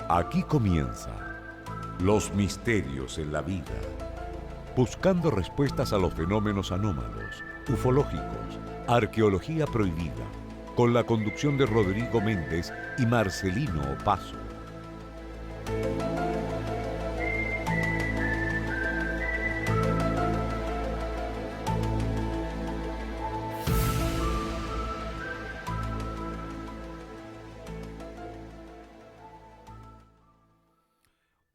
Aquí comienza Los Misterios en la Vida, buscando respuestas a los fenómenos anómalos, ufológicos, arqueología prohibida, con la conducción de Rodrigo Méndez y Marcelino Opazo.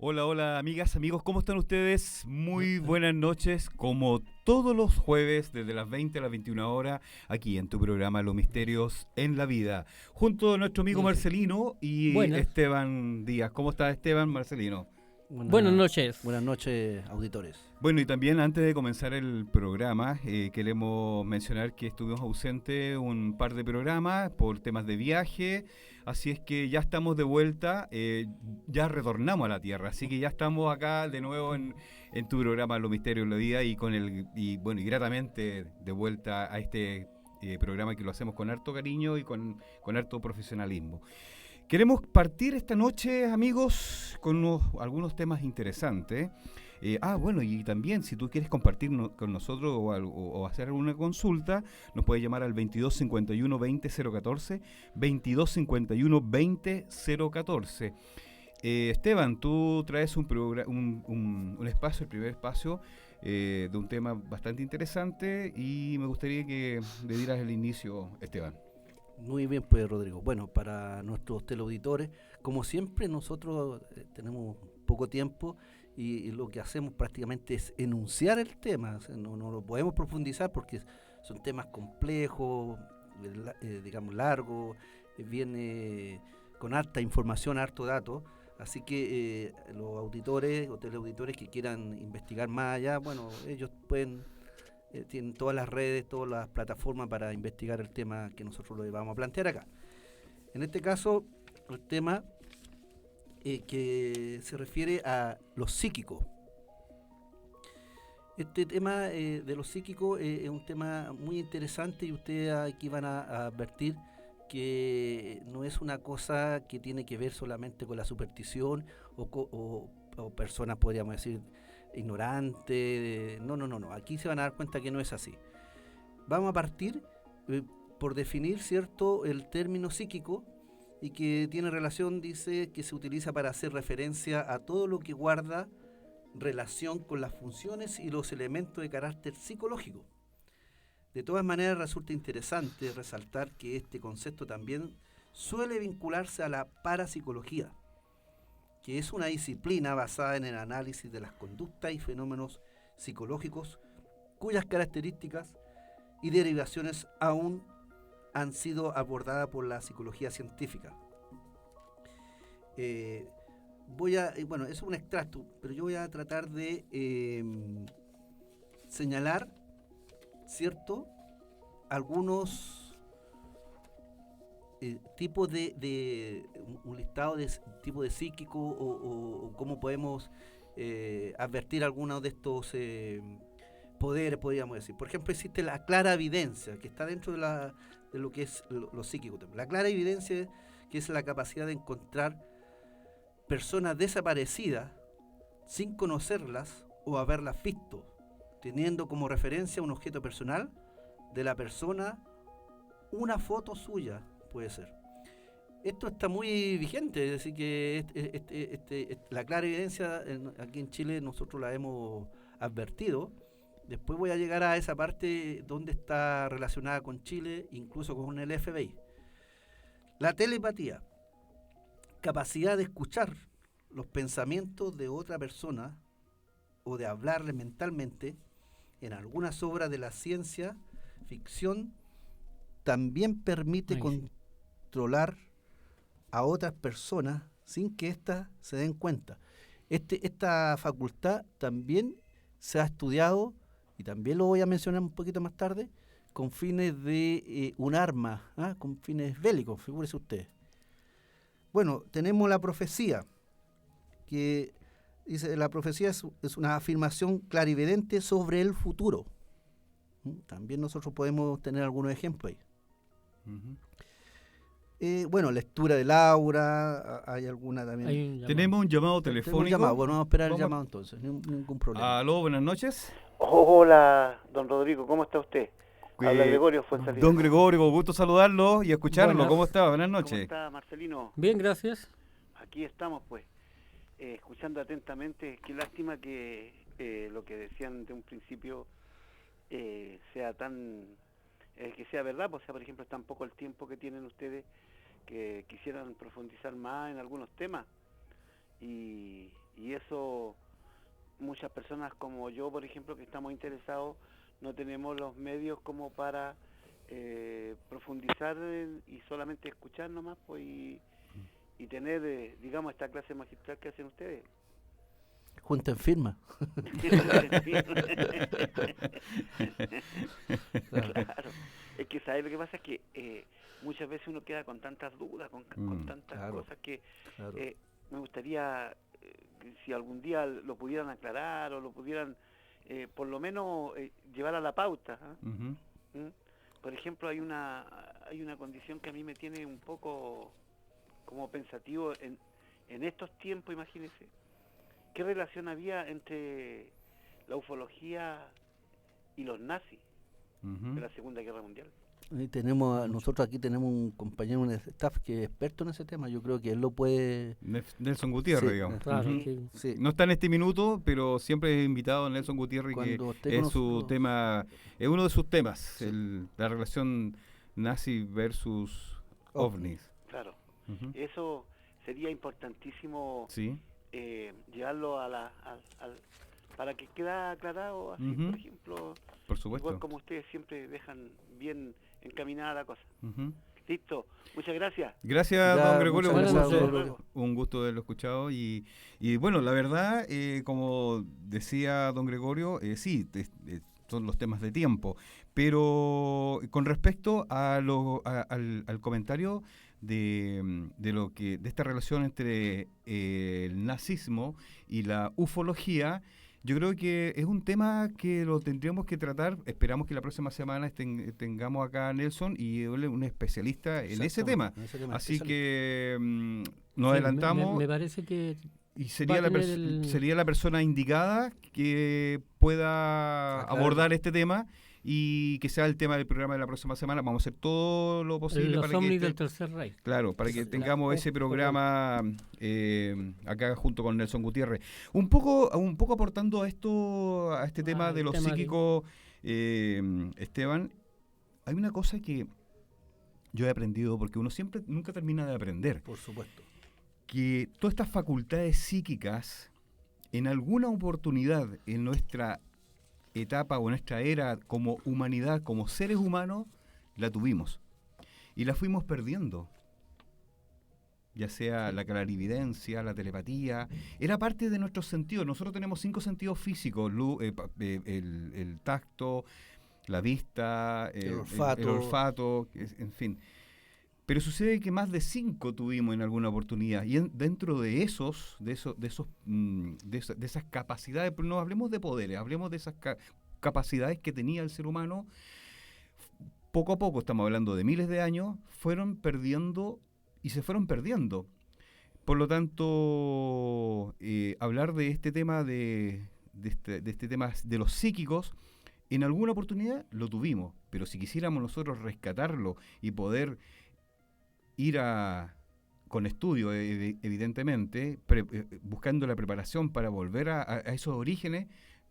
Hola, hola amigas, amigos, ¿cómo están ustedes? Muy buenas noches, como todos los jueves desde las 20 a las 21 horas, aquí en tu programa Los Misterios en la Vida, junto a nuestro amigo Marcelino y Buenas. Esteban Díaz. ¿Cómo está Esteban, Marcelino? Buenas noches. Buenas noches, auditores. Bueno, y también antes de comenzar el programa, queremos mencionar que estuvimos ausentes un par de programas por temas de viaje, así es que ya estamos de vuelta, ya retornamos a la Tierra, así que ya estamos acá de nuevo en tu programa Los Misterios de la Vida y gratamente de vuelta a este programa que lo hacemos con harto cariño y con harto profesionalismo. Queremos partir esta noche, amigos, con algunos temas interesantes. Bueno, y también si tú quieres compartir con nosotros o hacer alguna consulta, nos puedes llamar al 22 51 20 014, 22 51 20 014. Esteban, tú traes un espacio, el primer espacio, de un tema bastante interesante y me gustaría que le dieras el inicio, Esteban. Muy bien, pues, Rodrigo. Bueno, para nuestros teleauditores, como siempre, nosotros tenemos poco tiempo y lo que hacemos prácticamente es enunciar el tema. O sea, no lo podemos profundizar porque son temas complejos, digamos, largos, viene con harta información, harto dato. Así que los auditores o teleauditores que quieran investigar más allá, bueno, ellos pueden... tienen todas las redes, todas las plataformas para investigar el tema que nosotros le vamos a plantear acá. En este caso, el tema que se refiere a lo psíquico. Este tema de lo psíquico es un tema muy interesante y ustedes aquí van a advertir que no es una cosa que tiene que ver solamente con la superstición o personas, podríamos decir, ignorante, no, aquí se van a dar cuenta que no es así. Vamos a partir por definir, ¿cierto?, el término psíquico y que tiene relación, dice, que se utiliza para hacer referencia a todo lo que guarda relación con las funciones y los elementos de carácter psicológico. De todas maneras, resulta interesante resaltar que este concepto también suele vincularse a la parapsicología, que es una disciplina basada en el análisis de las conductas y fenómenos psicológicos cuyas características y derivaciones aún han sido abordadas por la psicología científica. Bueno, eso es un extracto, pero yo voy a tratar de señalar, ¿cierto?, algunos tipo de un listado de tipo de psíquico o cómo podemos advertir algunos de estos poderes, podríamos decir. Por ejemplo, existe la clara evidencia, que está dentro de lo que es lo psíquico. La clara evidencia, que es la capacidad de encontrar personas desaparecidas sin conocerlas o haberlas visto, teniendo como referencia un objeto personal de la persona, una foto suya, puede ser. Esto está muy vigente, es decir, que la clara evidencia aquí en Chile nosotros la hemos advertido. Después voy a llegar a esa parte donde está relacionada con Chile, incluso con el FBI. La telepatía, capacidad de escuchar los pensamientos de otra persona o de hablarle mentalmente. En algunas obras de la ciencia ficción también permite controlar a otras personas sin que éstas se den cuenta. Esta facultad también se ha estudiado, y también lo voy a mencionar un poquito más tarde, con fines de un arma, con fines bélicos, figúrese usted. Bueno, tenemos la profecía, que dice, la profecía es una afirmación clarividente sobre el futuro. También nosotros podemos tener algunos ejemplos ahí. Bueno, lectura de Laura, hay alguna también. Hay un llamado. Tenemos un llamado Tenemos un telefónico. llamado. Bueno, vamos a esperar el Vamos- llamado entonces, ningún problema. Aló, buenas noches. Hola, don Rodrigo, ¿cómo está usted? Habla Gregorio Fuenzalida. Don Gregorio, con gusto saludarlo y escucharlo. Buenas. ¿Cómo está? Buenas ¿Cómo noches. está, Marcelino? Bien, gracias. Aquí estamos, pues, escuchando atentamente. Qué lástima que lo que decían de un principio sea tan... que sea verdad, pues, o sea, por ejemplo, es tan poco el tiempo que tienen ustedes que quisieran profundizar más en algunos temas. Y eso, muchas personas como yo, por ejemplo, que estamos interesados, no tenemos los medios como para profundizar y solamente escuchar nomás, pues, y tener, digamos, esta clase magistral que hacen ustedes. Junta en firma. Claro. Es que, ¿sabes? Lo que pasa es que muchas veces uno queda con tantas dudas, con tantas claro. cosas que Claro. me gustaría, que si algún día lo pudieran aclarar o lo pudieran, por lo menos, llevar a la pauta. ¿Ah? Ujú. ¿Mm? Por ejemplo, hay una condición que a mí me tiene un poco como pensativo en estos tiempos, imagínense. ¿Qué relación había entre la ufología y los nazis Ujú. de la Segunda Guerra Mundial? Nosotros aquí tenemos un compañero en el staff que es experto en ese tema. Yo creo que él lo puede... Nelson Gutiérrez, Sí, digamos. Claro, Ujú. sí. Sí. No está en este minuto, pero siempre he invitado a Nelson Gutiérrez, Cuando esté que con es su nosotros. tema, es uno de sus temas, Sí. la relación nazi versus ovnis. Claro. Ujú. Eso sería importantísimo Sí. llevarlo para que quede aclarado, así, Ujú. por ejemplo, Por supuesto. igual como ustedes siempre dejan bien encaminada la cosa. Ujú. Listo, muchas gracias. Gracias, Ya, don Gregorio. muchas Un gracias, gusto, don Gregorio. un gusto haberlo escuchado. Y bueno, la verdad, como decía don Gregorio, sí, son los temas de tiempo. Pero con respecto al comentario de esta relación entre el nazismo y la ufología, yo creo que es un tema que lo tendríamos que tratar. Esperamos que la próxima semana tengamos acá a Nelson y él es un especialista en ese tema. En ese tema Así especial. que nos Sí, adelantamos Me parece que y va sería a la, tener el- sería la persona indicada que pueda Aclarar. abordar este tema y que sea el tema del programa de la próxima semana. Vamos a hacer todo lo posible los para que ovnis esté- del Tercer Reich. Claro, para que La- tengamos ese correcto. programa acá junto con Nelson Gutiérrez. Un poco aportando a este tema el de los tema de- psíquicos, Esteban, hay una cosa que yo he aprendido, porque uno siempre nunca termina de aprender, Por supuesto. que todas estas facultades psíquicas, en alguna oportunidad en nuestra etapa o en nuestra era como humanidad, como seres humanos, la tuvimos y la fuimos perdiendo. Ya sea la clarividencia, la telepatía, era parte de nuestros sentidos. Nosotros tenemos 5 sentidos físicos: el tacto, la vista, El el olfato, en fin. Pero sucede que más de 5 tuvimos en alguna oportunidad, y dentro de esas capacidades, pero no hablemos de poderes, hablemos de esas capacidades que tenía el ser humano. Poco a poco, estamos hablando de miles de años, fueron perdiendo y se fueron perdiendo. Por lo tanto, hablar de este tema de este tema de los psíquicos, en alguna oportunidad lo tuvimos, pero si quisiéramos nosotros rescatarlo y poder ir con estudio, evidentemente, buscando la preparación para volver a esos orígenes,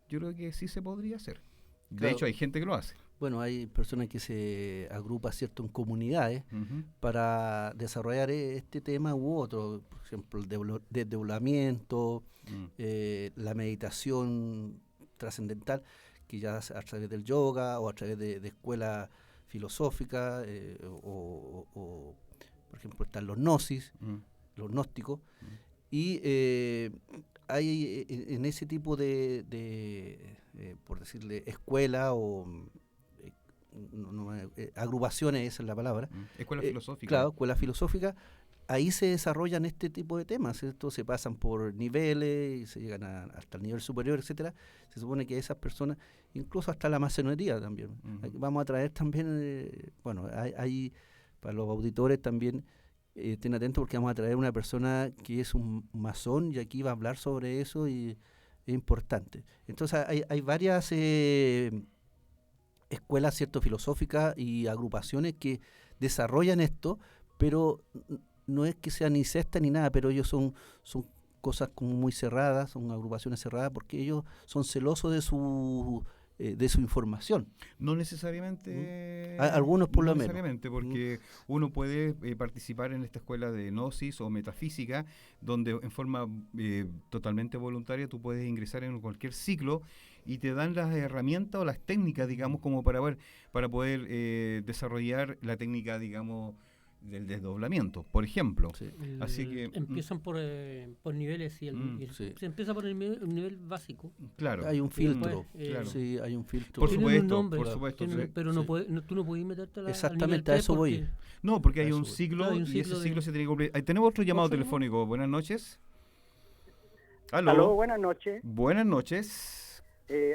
yo creo que sí se podría hacer. De Claro. hecho, hay gente que lo hace. Bueno, hay personas que se agrupan, ¿cierto?, en comunidades Ujú. para desarrollar este tema u otro. Por ejemplo, el desdoblamiento, la meditación trascendental, que ya a través del yoga o a través de escuelas filosóficas, o, por ejemplo, están los gnosis, los gnósticos, y hay en ese tipo de por decirle, escuela o agrupaciones, esa es la palabra. Escuela filosófica. Claro, escuela filosófica. Ahí se desarrollan este tipo de temas, ¿cierto? Se pasan por niveles y se llegan hasta el nivel superior, etcétera. Se supone que esas personas, incluso hasta la masonería también. Ujú. Vamos a traer también, bueno, hay para los auditores también, estén atentos porque vamos a traer una persona que es un masón y aquí va a hablar sobre eso y es importante. Entonces hay varias escuelas, ¿cierto?, filosóficas y agrupaciones que desarrollan esto, pero no es que sean ni sectas ni nada, pero ellos son cosas como muy cerradas, son agrupaciones cerradas porque ellos son celosos de su información. No necesariamente. Algunos por lo no menos. necesariamente, porque uno puede participar en esta escuela de gnosis o metafísica, donde en forma totalmente voluntaria tú puedes ingresar en cualquier ciclo y te dan las herramientas o las técnicas, digamos, como para poder desarrollar la técnica, digamos, del desdoblamiento, por ejemplo. Sí. Así que empiezan por niveles y sí. se empieza por el nivel básico. claro, Hay un filtro. claro. Sí, hay un filtro. Por Tienen supuesto, un nombre, por supuesto, sí, pero sí. tú no puedes meterte Exactamente, al nivel a 3 eso voy. porque- No, porque hay Eso un voy. ciclo Hay un y ese ciclo ciclo de- se tiene que cumplir. Ahí tenemos otro llamado Por favor. telefónico. Buenas noches. Aló. Aló, buenas noches. Buenas noches.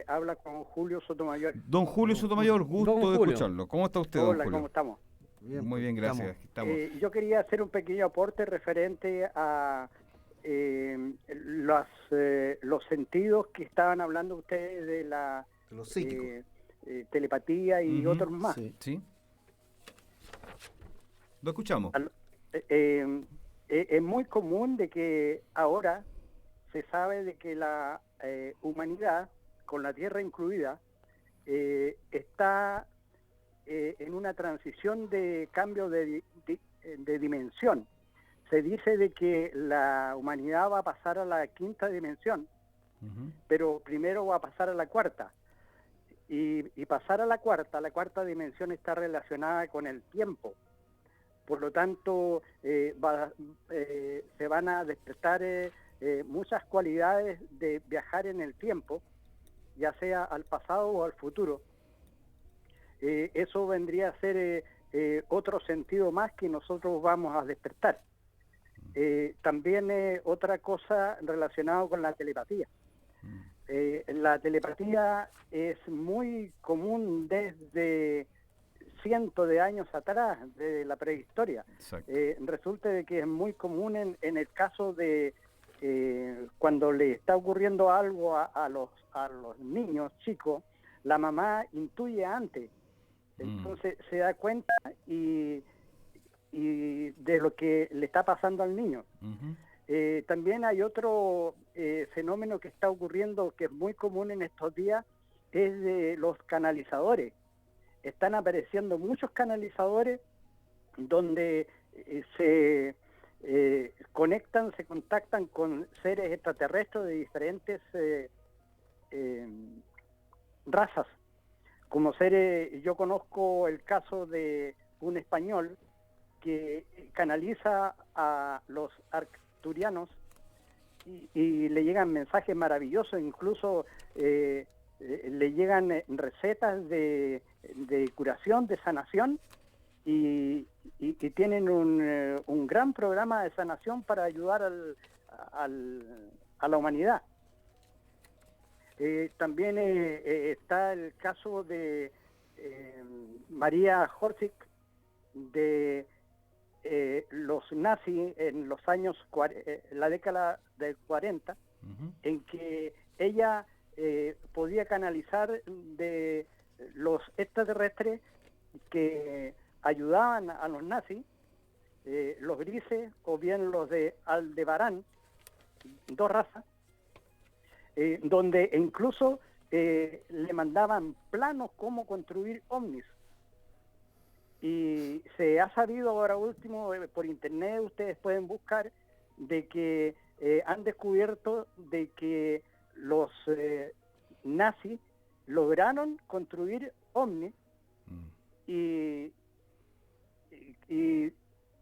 Habla con Julio Sotomayor. Don Julio Sotomayor, gusto Don de Julio. escucharlo. ¿Cómo está usted, don Hola, Julio? ¿cómo estamos? Muy bien, gracias. Aquí estamos. Yo quería hacer un pequeño aporte referente a los sentidos que estaban hablando ustedes de la Los psíquicos. telepatía y Ujú, otros más. Sí. ¿Sí? Lo escuchamos. Es muy común de que ahora se sabe de que la humanidad, con la Tierra incluida, está en una transición de cambio de dimensión. Se dice de que la humanidad va a pasar a la quinta dimensión, Ujú. pero primero va a pasar a la cuarta. Y pasar a la cuarta dimensión está relacionada con el tiempo. Por lo tanto, se van a despertar muchas cualidades de viajar en el tiempo, ya sea al pasado o al futuro. Eso vendría a ser otro sentido más que nosotros vamos a despertar. También otra cosa relacionada con la telepatía. La telepatía es muy común desde cientos de años atrás, de la prehistoria. Exacto. Resulta de que es muy común en el caso de cuando le está ocurriendo algo a los niños chicos, la mamá intuye antes. Entonces se da cuenta y de lo que le está pasando al niño. Ujú. También hay otro fenómeno que está ocurriendo que es muy común en estos días, es de los canalizadores. Están apareciendo muchos canalizadores donde se contactan con seres extraterrestres de diferentes razas. Como seres, yo conozco el caso de un español que canaliza a los arcturianos y le llegan mensajes maravillosos, incluso le llegan recetas de curación, de sanación, y tienen un gran programa de sanación para ayudar a la humanidad. También está el caso de María Horzig, de los nazis en los años, la década del 40, Ujú. en que ella podía canalizar de los extraterrestres que ayudaban a los nazis, los grises o bien los de Aldebarán, dos razas, donde incluso le mandaban planos cómo construir ovnis. Y se ha sabido ahora último, por internet ustedes pueden buscar, de que han descubierto de que los nazis lograron construir ovnis y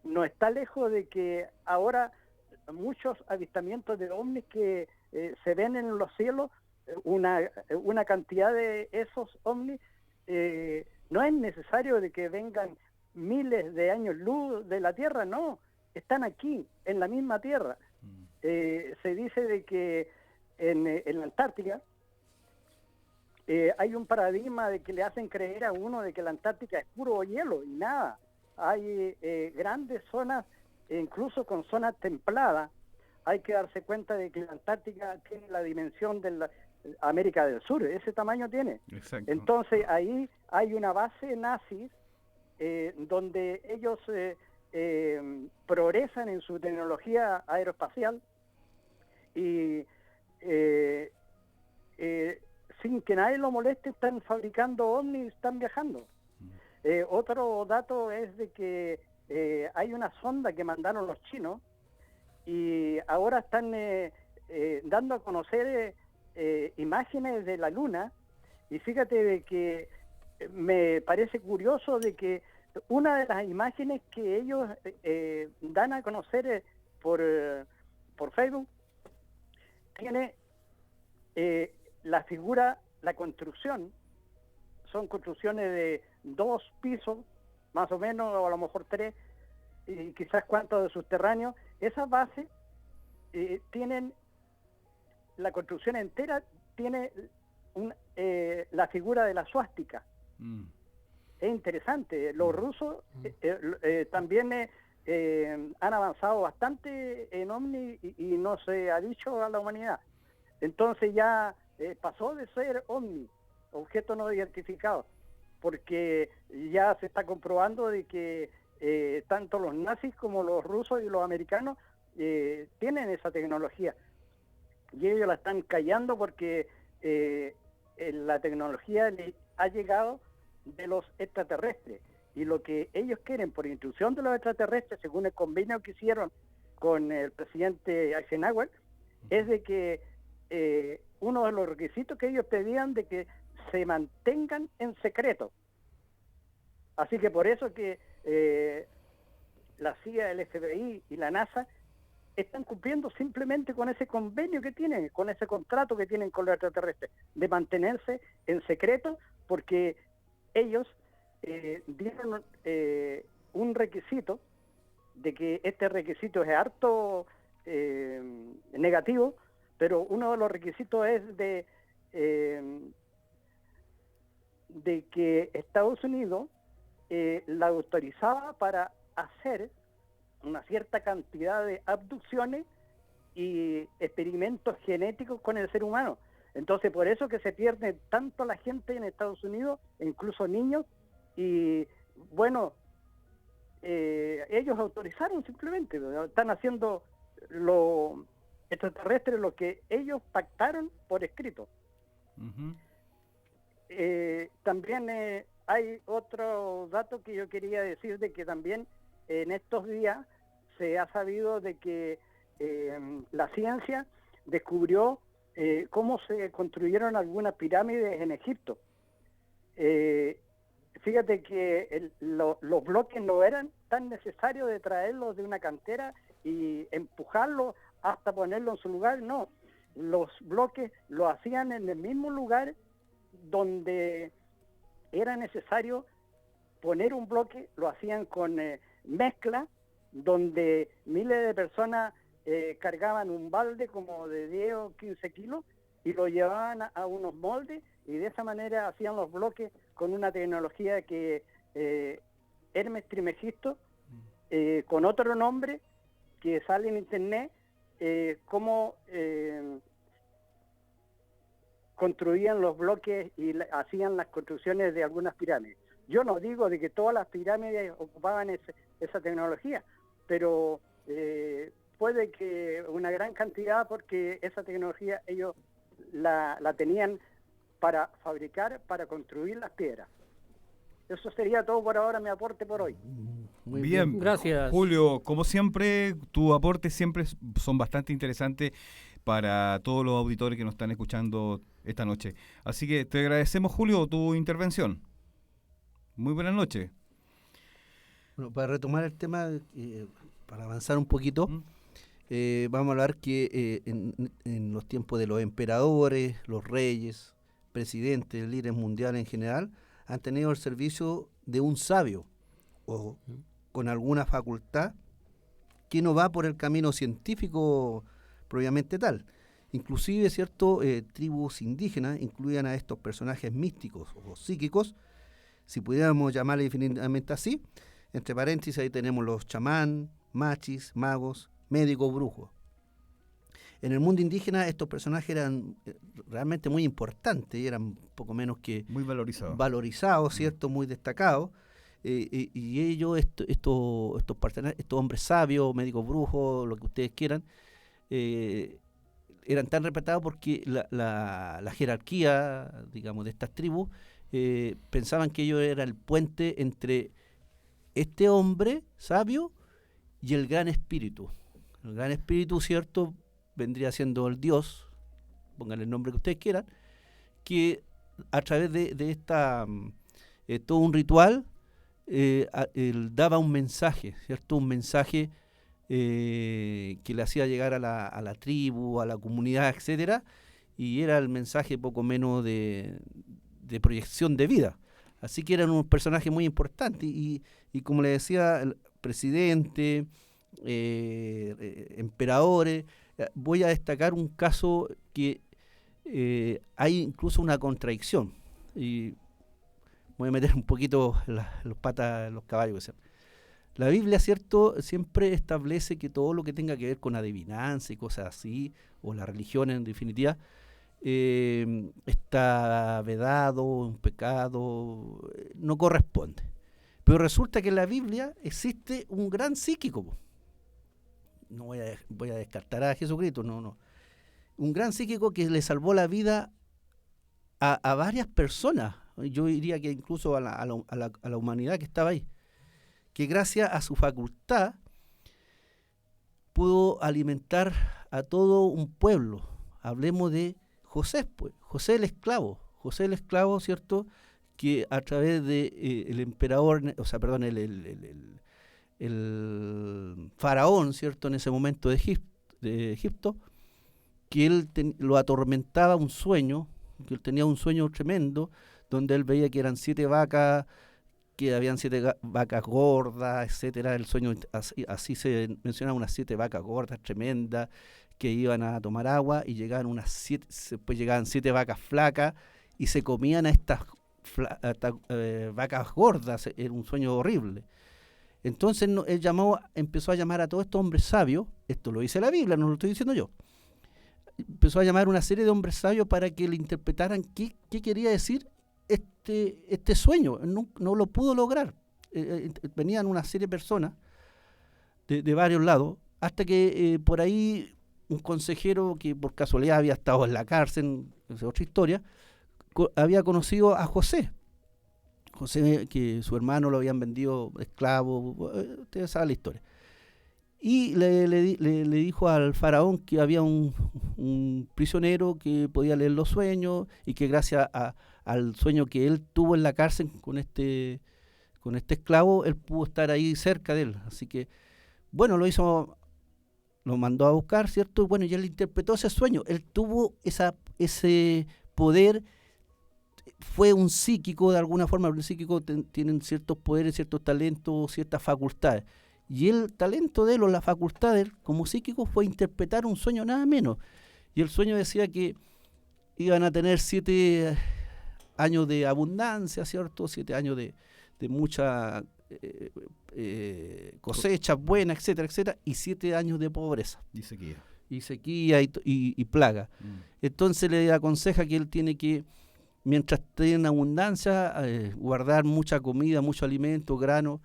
no está lejos de que ahora muchos avistamientos de ovnis que se ven en los cielos, una cantidad de esos ovnis, no es necesario de que vengan miles de años luz de la Tierra, no, están aquí, en la misma Tierra. Se dice de que en la Antártica hay un paradigma de que le hacen creer a uno de que la Antártica es puro hielo y nada. hay grandes zonas, incluso con zonas templadas. Hay que darse cuenta de que la Antártica tiene la dimensión de la América del Sur, ese tamaño tiene. Exacto. Entonces ahí hay una base nazi donde ellos progresan en su tecnología aeroespacial y sin que nadie lo moleste están fabricando ovnis, están viajando. Otro dato es de que hay una sonda que mandaron los chinos y ahora están dando a conocer imágenes de la Luna, y fíjate de que me parece curioso de que una de las imágenes que ellos dan a conocer por Facebook tiene la figura, la construcción, son construcciones de 2 pisos, más o menos, o a lo mejor 3, y quizás cuántos de subterráneos. Esas bases tienen, la construcción entera tiene la figura de la suástica. Es interesante. Los rusos también han avanzado bastante en OVNI y no se ha dicho a la humanidad. Entonces ya pasó de ser OVNI, objeto no identificado, porque ya se está comprobando de que tanto los nazis como los rusos y los americanos tienen esa tecnología y ellos la están callando porque la tecnología le ha llegado de los extraterrestres, y lo que ellos quieren por instrucción de los extraterrestres, según el convenio que hicieron con el presidente Eisenhower, es de que uno de los requisitos que ellos pedían de que se mantengan en secreto. Así que por eso que la CIA, el FBI y la NASA están cumpliendo simplemente con ese convenio que tienen, con ese contrato que tienen con los extraterrestres, de mantenerse en secreto, porque ellos dieron un requisito, de que este requisito es harto negativo, pero uno de los requisitos es de que Estados Unidos la autorizaba para hacer una cierta cantidad de abducciones y experimentos genéticos con el ser humano. Entonces, por eso que se pierde tanto la gente en Estados Unidos, incluso niños, y bueno, ellos autorizaron simplemente, están haciendo los extraterrestres lo que ellos pactaron por escrito. También hay otro dato que yo quería decir, de que también en estos días se ha sabido de que la ciencia descubrió cómo se construyeron algunas pirámides en Egipto. Fíjate que los bloques no eran tan necesarios de traerlos de una cantera y empujarlos hasta ponerlo en su lugar, no. Los bloques lo hacían en el mismo lugar donde era necesario poner un bloque, lo hacían con mezcla, donde miles de personas cargaban un balde como de 10 o 15 kilos y lo llevaban a unos moldes, y de esa manera hacían los bloques con una tecnología que Hermes Trismegisto, con otro nombre que sale en internet, cómo construían los bloques y hacían las construcciones de algunas pirámides. Yo no digo de que todas las pirámides ocupaban esa tecnología, pero puede que una gran cantidad, porque esa tecnología ellos la tenían para fabricar, para construir las piedras. Eso sería todo por ahora, mi aporte por hoy. Muy bien, gracias. Julio, como siempre, tus aportes siempre son bastante interesantes para todos los auditores que nos están escuchando esta noche. Así que te agradecemos, Julio, tu intervención. Muy buenas noches. Bueno, para retomar el tema, para avanzar un poquito, vamos a hablar que en los tiempos de los emperadores, los reyes, presidentes, líderes mundiales en general, han tenido el servicio de un sabio o con alguna facultad que no va por el camino científico propiamente tal. Inclusive, ¿cierto?, tribus indígenas incluían a estos personajes místicos o psíquicos, si pudiéramos llamarle definitivamente así, Entre paréntesis, ahí tenemos los chamán, machis, magos, médicos, brujos. En el mundo indígena estos personajes eran realmente muy importantes, eran poco menos que Muy valorizado. valorizados, ¿cierto? Muy destacados. Y ellos, estos hombres sabios, médicos brujos, lo que ustedes quieran, eran tan respetados porque la jerarquía, digamos, de estas tribus pensaban que ellos eran el puente entre este hombre sabio y el gran espíritu. El gran espíritu, ¿cierto?, vendría siendo el Dios, pónganle el nombre que ustedes quieran, que a través de esta todo un ritual él daba un mensaje, ¿cierto? Un mensaje que le hacía llegar a la tribu, a la comunidad, etcétera, y era el mensaje poco menos de proyección de vida. Así que eran unos personajes muy importantes y como le decía, el presidente, emperadores. Voy a destacar un caso que hay incluso una contradicción, y voy a meter un poquito los patas en los caballos. La Biblia, ¿cierto?, siempre establece que todo lo que tenga que ver con adivinanza y cosas así, o la religión en definitiva, está vedado, un pecado, no corresponde. Pero resulta que en la Biblia existe un gran psíquico. No voy a descartar a Jesucristo, no. Un gran psíquico que le salvó la vida a varias personas. Yo diría que incluso a la humanidad que estaba ahí. Que gracias a su facultad pudo alimentar a todo un pueblo. Hablemos de José, pues. José el esclavo, ¿cierto?, que a través de el emperador, el faraón, ¿cierto?, en ese momento de Egipto, que él lo atormentaba un sueño, que él tenía un sueño tremendo, donde él veía que eran 7 vacas, que habían 7 vacas gordas, etcétera. El sueño así se mencionaba, unas 7 vacas gordas tremendas que iban a tomar agua, y después llegaban 7 vacas flacas y se comían a estas vacas gordas. Era un sueño horrible. Entonces él empezó a llamar a todos estos hombres sabios. Esto lo dice la Biblia, no lo estoy diciendo yo. Empezó a llamar una serie de hombres sabios para que le interpretaran qué quería decir este sueño. No lo pudo lograr. Venían una serie de personas de varios lados, hasta que por ahí un consejero que por casualidad había estado en la cárcel, esa es otra historia, había conocido a José, que su hermano lo habían vendido esclavo, ustedes saben la historia. Y le dijo al faraón que había un prisionero que podía leer los sueños, y que gracias al sueño que él tuvo en la cárcel con este esclavo, él pudo estar ahí cerca de él. Así que, bueno, lo mandó a buscar, ¿cierto? Bueno, y él interpretó ese sueño. Él tuvo ese poder. Fue un psíquico de alguna forma. Los psíquicos tienen ciertos poderes, ciertos talentos, ciertas facultades. Y el talento de él, o la facultad de él como psíquico, fue interpretar un sueño, nada menos. Y el sueño decía que iban a tener 7 años de abundancia, ¿cierto? 7 años de mucha cosechas buenas, etcétera, etcétera, y 7 años de pobreza. Y sequía y plaga. Entonces le aconseja que él tiene que, mientras esté en abundancia, guardar mucha comida, mucho alimento, grano,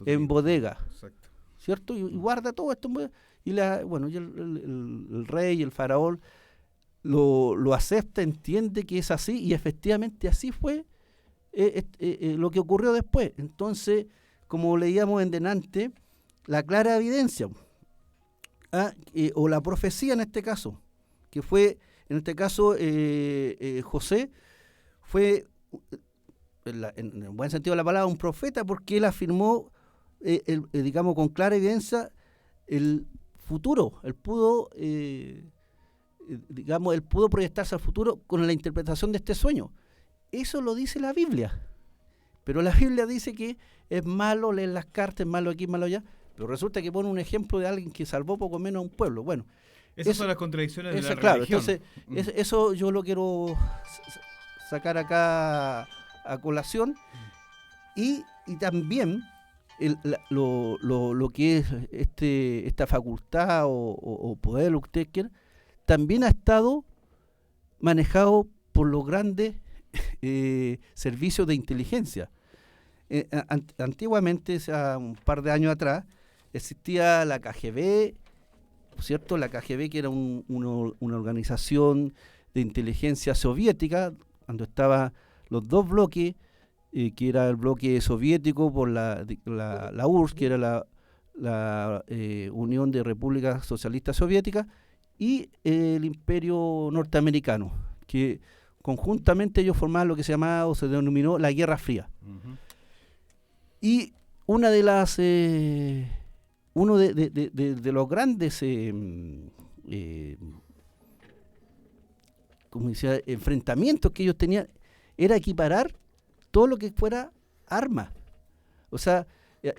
en bodega. Exacto. ¿Cierto? Y guarda todo esto en bodega. Y el rey, el faraón, lo acepta, entiende que es así, y efectivamente así fue lo que ocurrió después. Entonces, como leíamos en delante, la clara evidencia, o la profecía en este caso, que fue, en este caso, José, fue, en el buen sentido de la palabra, un profeta, porque él afirmó, digamos, con clara evidencia el futuro. Él pudo proyectarse al futuro con la interpretación de este sueño. Eso lo dice la Biblia. Pero la Biblia dice que es malo leer las cartas, es malo aquí, malo allá. Pero resulta que pone un ejemplo de alguien que salvó poco menos a un pueblo. Bueno, esas son las contradicciones de la claro, religión. Entonces, eso yo lo quiero sacar acá a colación. Y también lo que es esta facultad o poder, lo que usted quiera, también ha estado manejado por los grandes servicios de inteligencia. Antiguamente, o sea, un par de años atrás, existía la KGB, ¿cierto? La KGB, que era una organización de inteligencia soviética, cuando estaban los dos bloques, que era el bloque soviético por la URSS, que era la Unión de Repúblicas Socialistas Soviéticas, y el Imperio Norteamericano, que conjuntamente ellos formaban lo que se llamaba o se denominó la Guerra Fría. Ujú. Y una de las uno de los grandes como decía, enfrentamientos que ellos tenían era equiparar todo lo que fuera armas. O sea,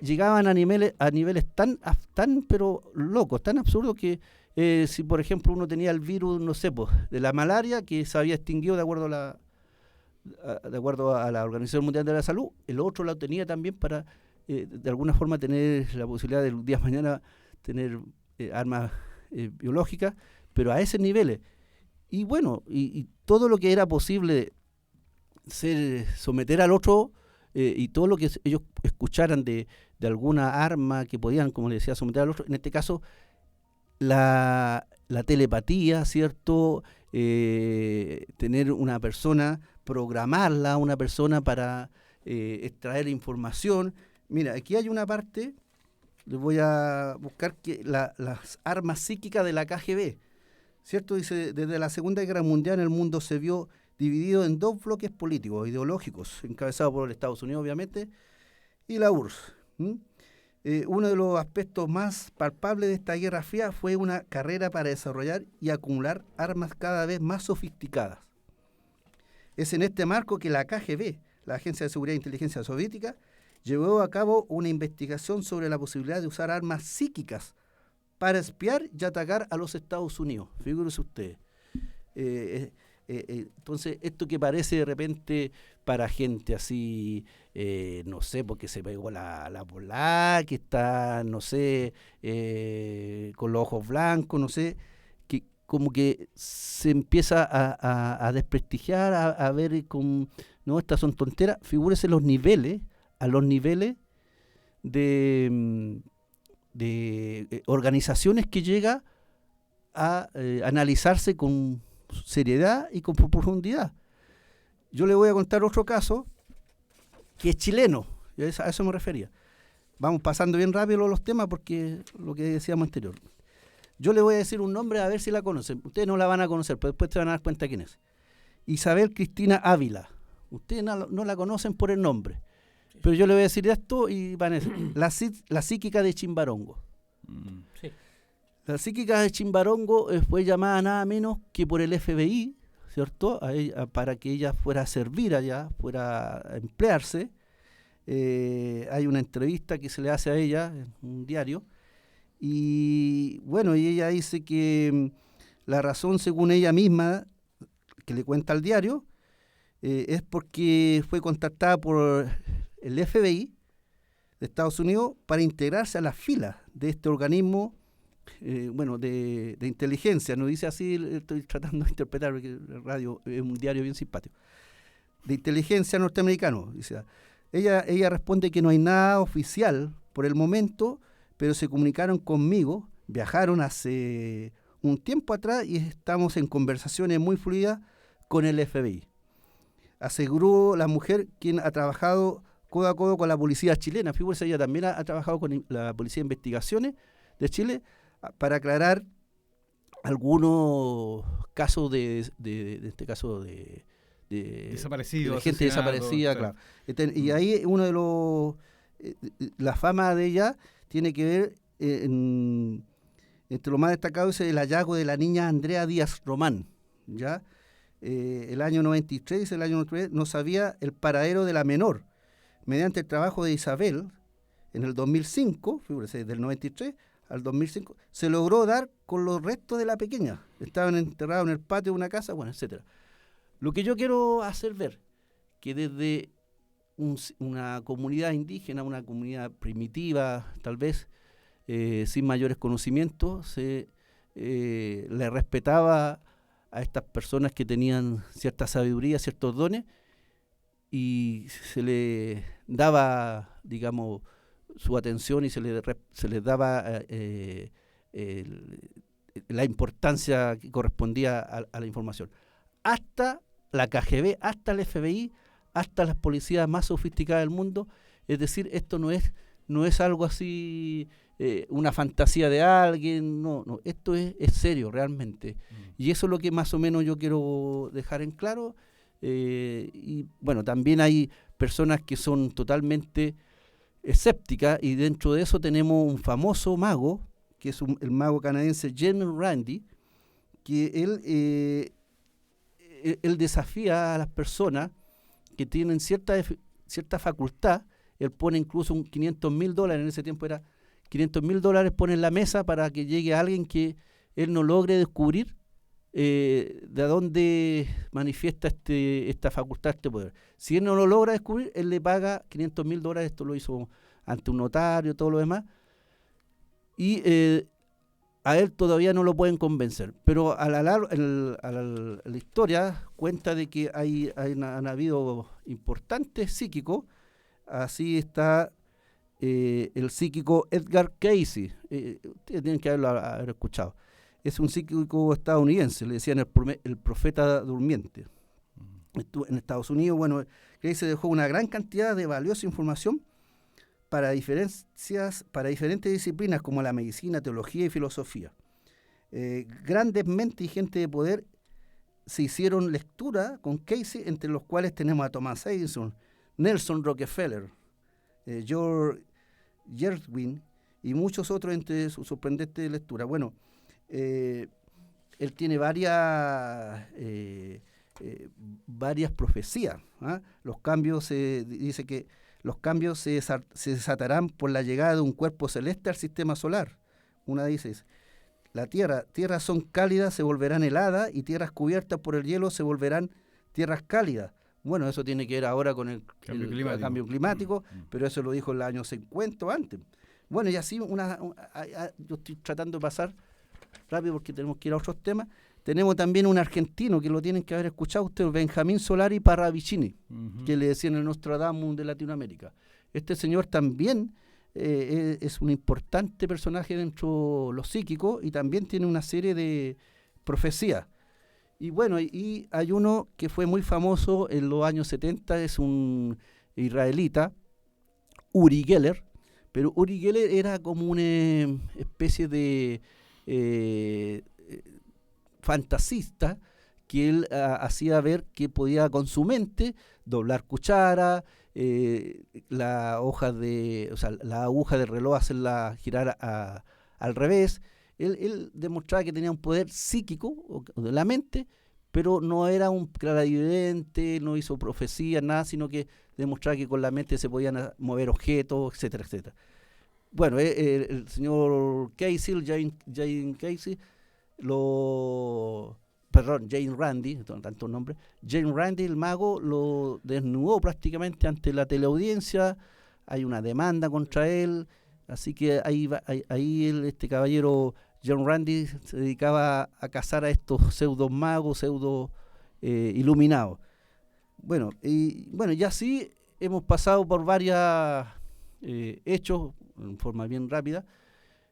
llegaban a niveles tan pero locos, tan absurdos, que si por ejemplo uno tenía el virus, no sé, pues, de la malaria, que se había extinguido de acuerdo a la Organización Mundial de la Salud, el otro lo tenía también para de alguna forma tener la posibilidad de día de mañana tener armas biológicas, pero a esos niveles. Y bueno, y todo lo que era posible someter al otro, y todo lo que ellos escucharan de alguna arma que podían, como les decía, someter al otro, en este caso la telepatía, ¿cierto? Tener una persona, programarla, una persona para extraer información. Mira, aquí hay una parte, les voy a buscar que las armas psíquicas de la KGB, ¿cierto? Dice, desde la Segunda Guerra Mundial el mundo se vio dividido en dos bloques políticos, ideológicos, encabezados por los Estados Unidos, obviamente, y la URSS. Uno de los aspectos más palpables de esta Guerra Fría fue una carrera para desarrollar y acumular armas cada vez más sofisticadas. Es en este marco que la KGB, la Agencia de Seguridad e Inteligencia Soviética, llevó a cabo una investigación sobre la posibilidad de usar armas psíquicas para espiar y atacar a los Estados Unidos. Figúrese usted. Entonces, esto que parece de repente para gente así, no sé, porque se pegó la polar, que está, no sé, con los ojos blancos, no sé, que como que se empieza a desprestigiar, a ver como, no, estas son tonteras. Figúrese a los niveles de organizaciones que llega a analizarse con seriedad y con profundidad. Yo le voy a contar otro caso que es chileno, a eso me refería. Vamos pasando bien rápido los temas porque lo que decíamos anterior. Yo le voy a decir un nombre a ver si la conocen. Ustedes no la van a conocer, pero después se van a dar cuenta quién es. Isabel Cristina Ávila. Ustedes no la conocen por el nombre, pero yo le voy a decir esto y van a decir, la psíquica de Chimbarongo. Sí. La psíquica de Chimbarongo fue llamada nada menos que por el FBI, ¿cierto? Para que ella fuera a servir allá, fuera a emplearse. Hay una entrevista que se le hace a ella en un diario. Y bueno, y ella dice que la razón, según ella misma, que le cuenta al diario, es porque fue contactada por el FBI de Estados Unidos para integrarse a las filas de este organismo, de inteligencia. No dice así, estoy tratando de interpretar porque el radio es un diario bien simpático, de inteligencia norteamericano. Dice, ella responde que no hay nada oficial por el momento, pero se comunicaron conmigo, viajaron hace un tiempo atrás y estamos en conversaciones muy fluidas con el FBI. Aseguró la mujer, quien ha trabajado codo a codo con la policía chilena. Fíjese, ella también ha trabajado con la Policía de Investigaciones de Chile para aclarar algunos casos de este caso de desaparecido, de gente desaparecida, claro. Y ahí uno de los la fama de ella tiene que ver entre lo más destacado es el hallazgo de la niña Andrea Díaz Román, ¿ya? El año 93, no sabía el paradero de la menor. Mediante el trabajo de Isabel, en el 2005, fíjese, del 93 al 2005, se logró dar con los restos de la pequeña. Estaban enterrados en el patio de una casa, bueno, etcétera. Lo que yo quiero hacer ver, que desde una comunidad indígena, una comunidad primitiva, tal vez, sin mayores conocimientos, le respetaba a estas personas que tenían cierta sabiduría, ciertos dones, y se le daba, digamos, su atención y se les daba la importancia que correspondía a la información. Hasta la KGB, hasta el FBI, hasta las policías más sofisticadas del mundo. Es decir, esto no es algo así, una fantasía de alguien, no, esto es serio realmente. Y eso es lo que más o menos yo quiero dejar en claro. Y bueno, también hay personas que son totalmente escépticas, y dentro de eso tenemos un famoso mago, que es el mago canadiense Jane Randi, que él desafía a las personas que tienen cierta facultad. Él pone incluso $500,000, en ese tiempo era $500,000, pone en la mesa para que llegue alguien que él no logre descubrir de dónde manifiesta esta facultad, este poder. Si él no lo logra descubrir, él le paga $500,000, esto lo hizo ante un notario, todo lo demás, y a él todavía no lo pueden convencer. Pero a la historia cuenta de que han habido importantes psíquicos. Así está el psíquico Edgar Cayce, ustedes tienen que haber escuchado. Es un psíquico estadounidense, le decían el profeta durmiente. Estuvo en Estados Unidos. Bueno, Cayce dejó una gran cantidad de valiosa información para diferentes disciplinas como la medicina, teología y filosofía. Grandes mentes y gente de poder se hicieron lectura con Cayce, entre los cuales tenemos a Thomas Edison, Nelson Rockefeller, George Gershwin y muchos otros entre sus sorprendentes lecturas. Bueno, él tiene varias profecías. Los cambios, dice que los cambios se desatarán por la llegada de un cuerpo celeste al sistema solar. Una dice, tierras son cálidas, se volverán heladas, y tierras cubiertas por el hielo se volverán tierras cálidas. Bueno, eso tiene que ver ahora con el cambio climático, pero eso lo dijo en los años 50 o antes. Bueno, y así yo estoy tratando de pasar rápido porque tenemos que ir a otros temas. Tenemos también un argentino que lo tienen que haber escuchado ustedes, Benjamín Solari Parravicini, que le decían el Nostradamus de Latinoamérica. Este señor también es un importante personaje dentro de los psíquicos, y también tiene una serie de profecías. Y bueno, y hay uno que fue muy famoso en los años 70, es un israelita, Uri Geller, pero Uri Geller era como una especie de fantasista, que él hacía ver que podía con su mente doblar cuchara, la aguja del reloj hacerla girar al revés. Él demostraba que tenía un poder psíquico de la mente, pero no era un clarividente, no hizo profecías, nada, sino que demostraba que con la mente se podían mover objetos, etcétera, etcétera. Bueno, el señor Cayce, Jane Cayce, Jane Randi, tantos nombres, Jane Randi, el mago, lo desnudó prácticamente ante la teleaudiencia. Hay una demanda contra él, así que este caballero Jane Randi se dedicaba a cazar a estos pseudo magos, pseudo iluminados. Bueno, y así hemos pasado por varios hechos en forma bien rápida,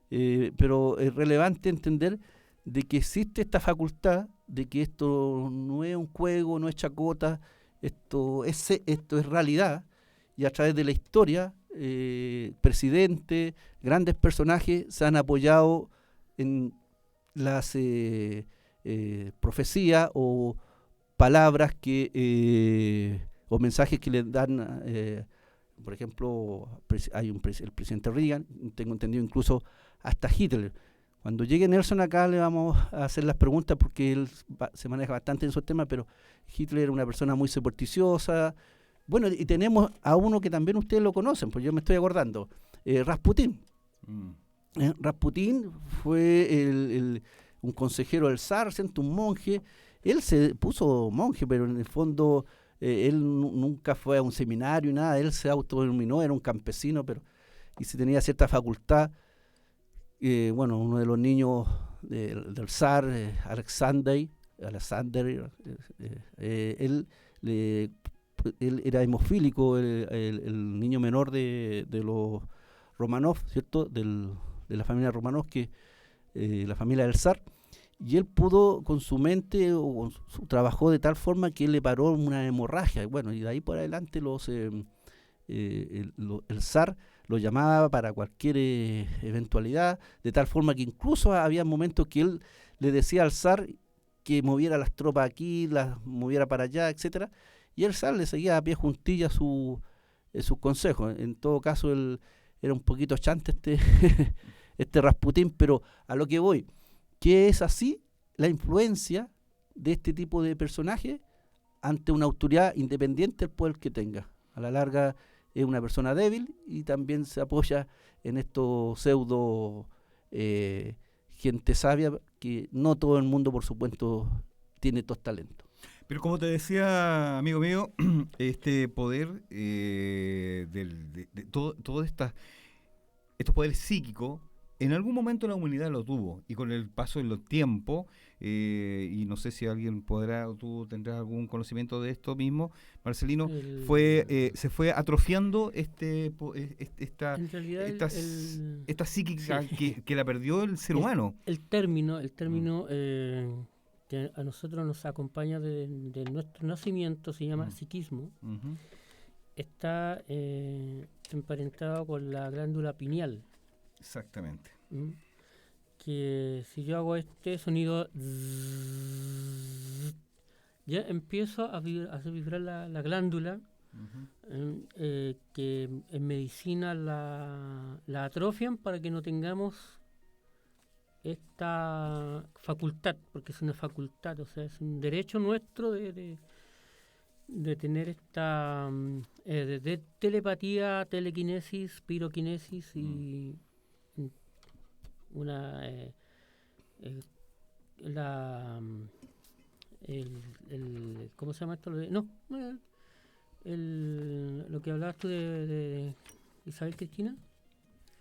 pero es relevante entender de que existe esta facultad, de que esto no es un juego, no es chacota, esto es realidad, y a través de la historia, presidentes, grandes personajes se han apoyado en las profecías o palabras o mensajes que le dan, por ejemplo, el presidente Reagan, tengo entendido incluso hasta Hitler. Cuando llegue Nelson acá le vamos a hacer las preguntas porque él se maneja bastante en esos temas, pero Hitler era una persona muy supersticiosa. Bueno, y tenemos a uno que también ustedes lo conocen, pues yo me estoy acordando, Rasputín. Rasputín fue un consejero del zar, un monje. Él se puso monje, pero en el fondo él nunca fue a un seminario, nada, él se autodenominó, era un campesino, y si tenía cierta facultad. Bueno, uno de los niños del zar, Alexander, él era hemofílico, el niño menor de los Romanov, ¿cierto? De la familia Romanov, la familia del zar, y él pudo con su mente, trabajó de tal forma que él le paró una hemorragia, bueno, y de ahí por adelante el zar lo llamaba para cualquier eventualidad, de tal forma que incluso había momentos que él le decía al zar que moviera las tropas aquí, las moviera para allá, etcétera, y el zar le seguía a pie juntilla sus consejos. En todo caso, él era un poquito chante este Rasputín, pero a lo que voy, que es así la influencia de este tipo de personaje ante una autoridad independiente del poder que tenga. A la larga es una persona débil y también se apoya en estos pseudo gente sabia, que no todo el mundo, por supuesto, tiene estos talentos. Pero como te decía, amigo mío, este poder todo estos poderes psíquicos, en algún momento la humanidad lo tuvo, y con el paso del tiempo, y no sé si alguien podrá, o tú tendrás algún conocimiento de esto mismo, Marcelino, se fue atrofiando esta psíquica, sí, que la perdió el ser humano. El término que a nosotros nos acompaña de nuestro nacimiento se llama psiquismo. Uh-huh. Está emparentado con la glándula pineal. Exactamente. Que si yo hago este sonido, ya empiezo a hacer vibrar la glándula, uh-huh, que en medicina la atrofian para que no tengamos esta facultad, porque es una facultad, o sea, es un derecho nuestro de tener esta de telepatía, telequinesis, piroquinesis y una ¿cómo se llama esto? Lo que hablabas tú de Isabel Cristina.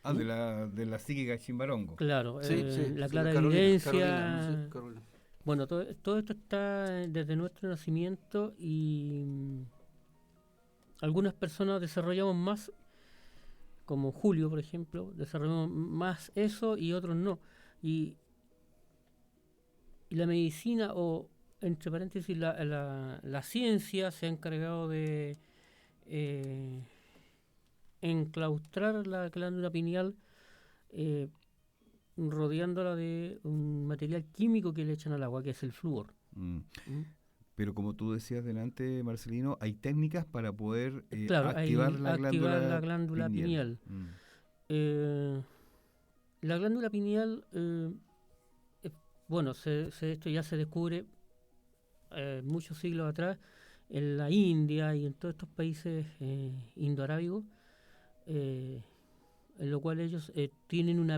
De la psíquica Chimbarongo. Claro, sí, la clara evidencia. Carolina. Bueno, todo esto está desde nuestro nacimiento y algunas personas desarrollamos más, como Julio, por ejemplo, desarrollamos más eso y otros no. Y la medicina, o entre paréntesis, la ciencia se ha encargado de enclaustrar la glándula pineal, rodeándola de un material químico que le echan al agua, que es el flúor. Pero como tú decías delante, Marcelino, hay técnicas para poder activar la glándula pineal. La glándula pineal, esto ya se descubre muchos siglos atrás en la India y en todos estos países indoarábigos, en lo cual ellos tienen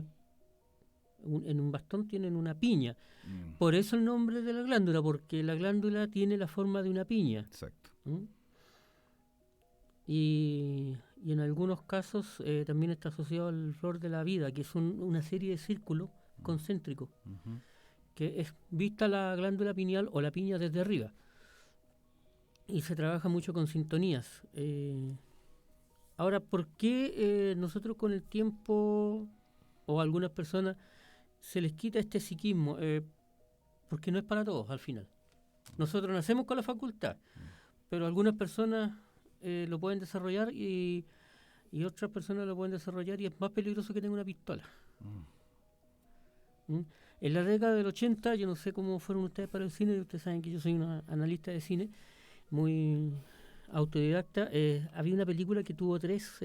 en un bastón tienen una piña. Por eso el nombre de la glándula, porque la glándula tiene la forma de una piña. Exacto. Y en algunos casos también está asociado al flor de la vida, que es una serie de círculos concéntricos, uh-huh, que es vista la glándula pineal o la piña desde arriba. Y se trabaja mucho con sintonías. Ahora, ¿por qué nosotros con el tiempo, o algunas personas, se les quita este psiquismo? Porque no es para todos al final. Nosotros nacemos con la facultad, pero algunas personas lo pueden desarrollar y otras personas lo pueden desarrollar y es más peligroso que tenga una pistola. En la década del 80, yo no sé cómo fueron ustedes para el cine, ustedes saben que yo soy una analista de cine, muy autodidacta. Había una película que tuvo tres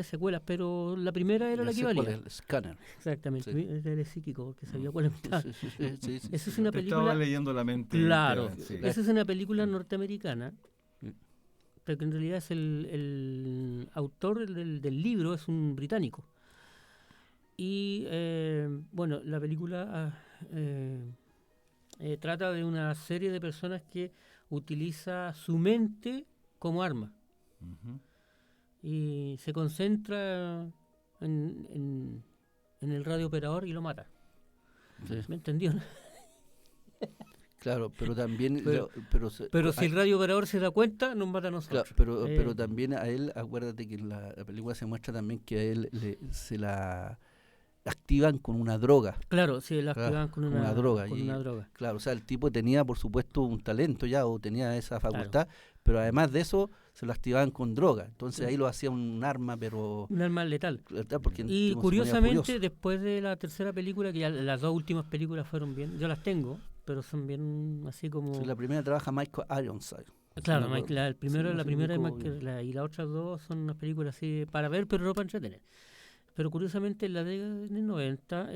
secuelas, pero la primera era la que valía. El Scanner. Exactamente, sí. Era el psíquico, porque sabía cuál era. Sí. Esa es una película. Estaba leyendo la mente. Claro, sí. Esa es una película norteamericana, pero que en realidad es el autor del libro, es un británico. Y la película trata de una serie de personas que utiliza su mente como arma Ujú. y se concentra en el radiooperador y lo mata. Sí. ¿Me entendió? Claro, pero también... Pero si el radiooperador se da cuenta, nos mata a nosotros. pero también a él, acuérdate que en la película se muestra también que a él se la activan con una droga. Claro, sí, la Claro, activaban con con una una droga, con y- una droga. Claro, o sea, el tipo tenía, por supuesto, un talento ya, o tenía esa facultad, pero además de eso, se lo activaban con droga. Entonces Sí. ahí lo hacía un arma, pero... Un arma letal. Porque el Y tipo se ponía curiosamente, furioso. después de la tercera película, que ya las dos últimas películas fueron bien, yo las tengo, pero son bien así como... Sí, la primera trabaja Michael Ironside. Claro, Sí, me acuerdo. el primero, Sí, la sí, primera es ubico bien. y las otras dos son unas películas así para ver, pero no para entretener. Pero curiosamente, en la década del 90,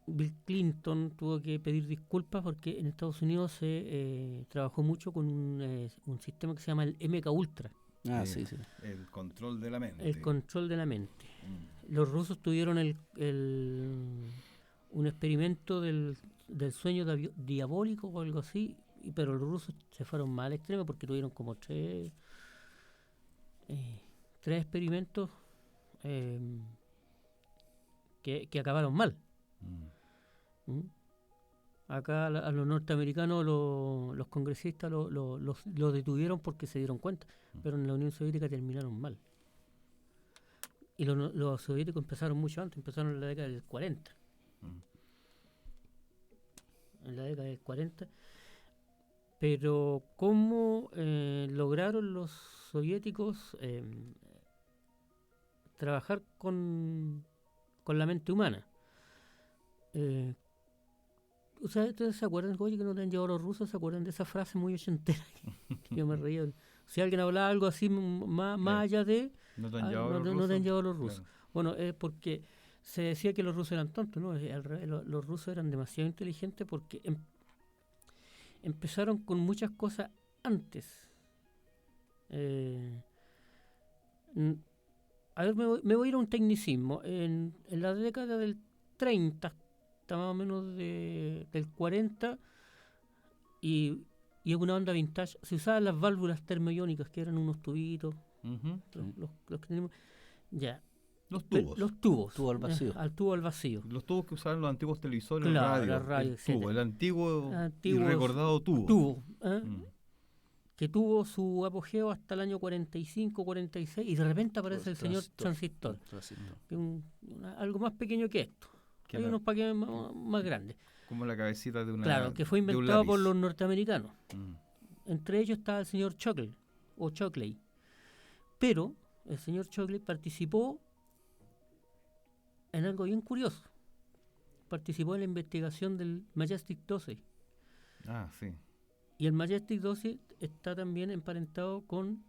Bill Clinton tuvo que pedir disculpas porque en Estados Unidos se trabajó mucho con un sistema que se llama el MK Ultra, Ah, sí, sí. El control de la mente. el control de la mente. Mm. Los rusos tuvieron un experimento del sueño diabólico o algo así, pero los rusos se fueron más al extremo porque tuvieron como tres experimentos que acabaron mal. Mm. ¿Mm? Acá a los norteamericanos los congresistas los detuvieron porque se dieron cuenta, pero en la Unión Soviética terminaron mal. Y los soviéticos empezaron mucho antes, empezaron en la década del 40. En la década del 40. Pero ¿cómo lograron los soviéticos trabajar con la mente humana? ¿Ustedes se acuerdan, oye, que no te han llevado los rusos? ¿Se acuerdan de esa frase muy ochentera? Que yo me reía. Si alguien hablaba algo así más allá de... ¿No te han llevado los no rusos? te han llevado los rusos. Claro. Bueno, es porque se decía que los rusos eran tontos, ¿no? Al revés, los rusos eran demasiado inteligentes porque empezaron con muchas cosas antes. A ver, me voy a ir a un tecnicismo. En la década del 30, hasta más o menos del 40, y es una onda vintage, se usaban las válvulas termoiónicas, que eran unos tubitos, Ujú. los que tenemos. Ya. Los tubos. Los tubos. Tubo al vacío. Al tubo al vacío. Los tubos que usaban los antiguos televisores, Claro, radio, la radio, el etcétera. tubo, el antiguo y Antiguos recordado tubo. Tubo, Mm. que tuvo su apogeo hasta el año 45, 46, y de repente aparece el señor Transistor. transistor, que es algo más pequeño que esto. Que Hay la- unos paquetes más grandes. Como la cabecita de una. Claro, que fue de un inventado por lápiz. los norteamericanos. Mm. Entre ellos está el señor Shockley, o Shockley. Pero el señor Shockley participó en algo bien curioso. Participó en la investigación del Majestic 12. Ah, sí. Y el Majestic 12 está también emparentado con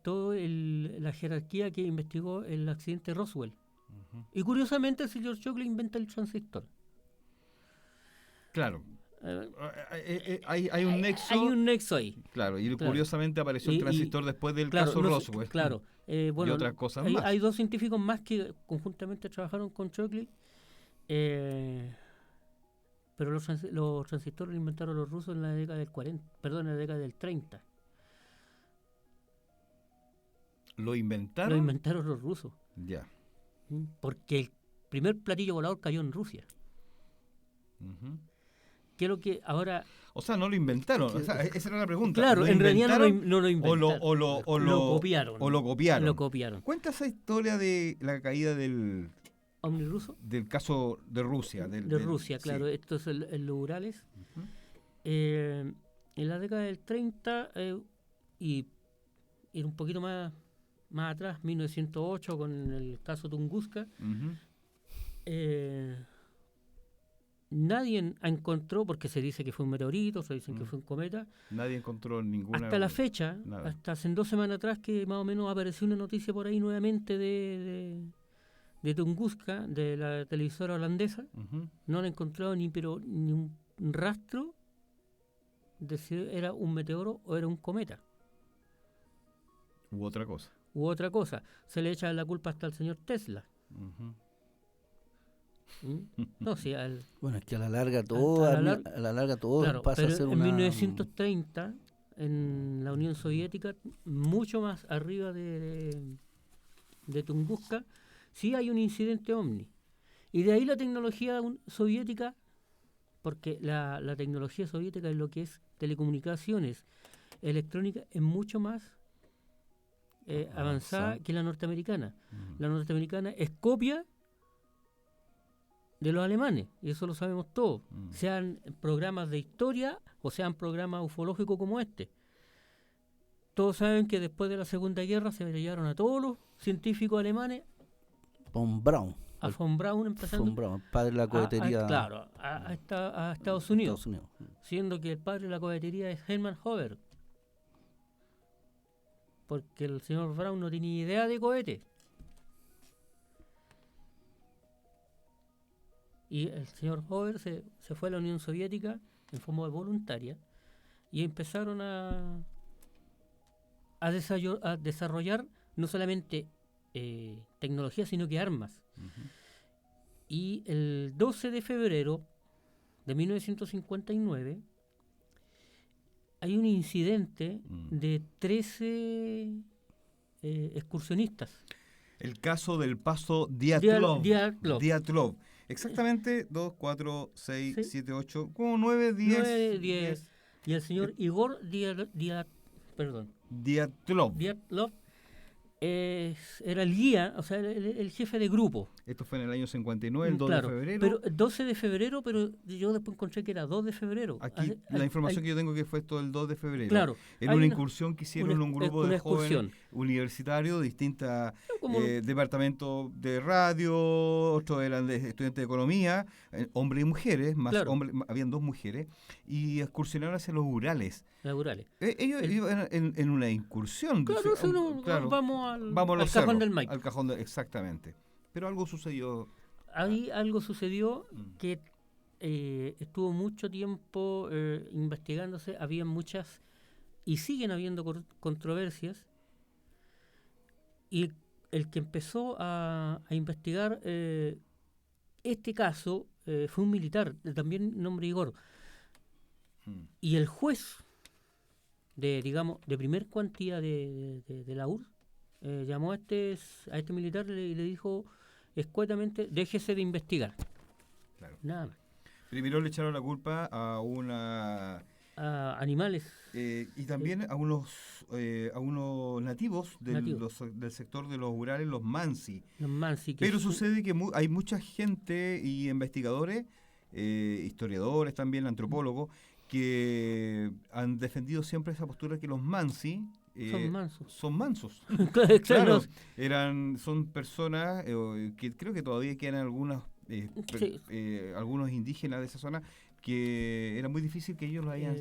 toda la jerarquía que investigó el accidente Roswell. Ujú. Y curiosamente el señor Shockley inventa el transistor. Claro. Eh, Hay un nexo. Hay un nexo ahí. Claro, y Claro. curiosamente apareció el Y- transistor después del Claro, caso no sé, Roswell. claro. Bueno, y otras cosas hay, más. hay dos científicos más que conjuntamente trabajaron con Shockley. Pero los transistores los inventaron los rusos en la década del 40, perdón, en la década del 30. ¿Lo inventaron? Lo inventaron los rusos. Ya. Porque el primer platillo volador cayó en Rusia. Ujú. Que es lo que ahora... O sea, no lo inventaron. O sea, esa era la pregunta. Claro, ¿Lo en realidad inventaron no lo o inventaron. lo copiaron. O lo copiaron. Lo copiaron. Cuenta esa historia de la caída del ¿Omni ruso? caso de Rusia. De Rusia, claro. sí. Esto es en los Urales. Ujú. En la década del 30 y ir un poquito más atrás, 1908, con el caso Tunguska, Ujú. nadie encontró, porque se dice que fue un meteorito, se dicen que fue un cometa, Nadie encontró ninguna. hasta la fecha, nada. hasta hace 2 semanas atrás, que más o menos apareció una noticia por ahí nuevamente de Tunguska, de la televisora holandesa. Ujú. No han encontrado ni un rastro de si era un meteoro o era un cometa U otra cosa. u otra cosa. Se le echa la culpa hasta al señor Tesla. Ujú. No, sí, Bueno, es que a la larga todo, a la a la larga todo claro, pasa pero a ser en una... 1930, en la Unión Soviética, mucho más arriba de Tunguska, sí hay un incidente OVNI. Y de ahí la tecnología soviética, porque la tecnología soviética es lo que es telecomunicaciones, electrónica, es mucho más avanzada que la norteamericana. La norteamericana es copia de los alemanes, y eso lo sabemos todos, sean programas de historia o sean programas ufológicos como este. Todos saben que después de la Segunda Guerra se llevaron a todos los científicos alemanes, Von Braun. a von Braun empezando, Von Braun, padre de la cohetería. claro, a Estados Unidos, siendo que el padre de la cohetería es Hermann Hover, porque el señor Braun no tenía idea de cohete. Y el señor Hover se fue a la Unión Soviética en forma voluntaria y empezaron a desarrollar no solamente tecnología, sino que armas. Y el 12 de febrero de 1959 hay un incidente de 13 excursionistas. El caso del paso Dyatlov. Dyatlov. Exactamente, 2, 4, 6, Sí. 7, 8, como 9, 10. 10. Y el señor Igor Dyatlov era el guía, o sea, el jefe de grupo. Esto fue en el año 59, el 2 Claro, de febrero. pero 12 de febrero, pero yo después encontré que era 2 de febrero. Aquí la información que yo tengo que fue esto el 2 de febrero. Claro. En una incursión que hicieron un grupo de jóvenes excursión. universitarios de distintos Como- departamentos de radio, otros eran de estudiantes de economía, hombres y mujeres, más Claro. hombres, habían 2 mujeres, y excursionaron hacia los Urales. Laborales. Ellos iban en una incursión. Claro, vamos al los Cajón cerros, del Maipo. al cajón exactamente. Pero algo sucedió. Ahí algo sucedió que estuvo mucho tiempo investigándose, había muchas y siguen habiendo controversias, y el que empezó a investigar este caso fue un militar, también nombre Igor, y el juez de primer cuantía de la URSS llamó a este militar y le dijo escuetamente: déjese de investigar. Claro. Nada más. Primero le echaron la culpa a una... A animales. y también a unos nativos del sector de los Urales, los Mansi. Los Mansi. Pero sucede que hay mucha gente y investigadores, historiadores también, antropólogos, que han defendido siempre esa postura que los Mansi son mansos. Claro, son personas que creo que todavía quedan algunos indígenas de esa zona que era muy difícil que ellos los hayan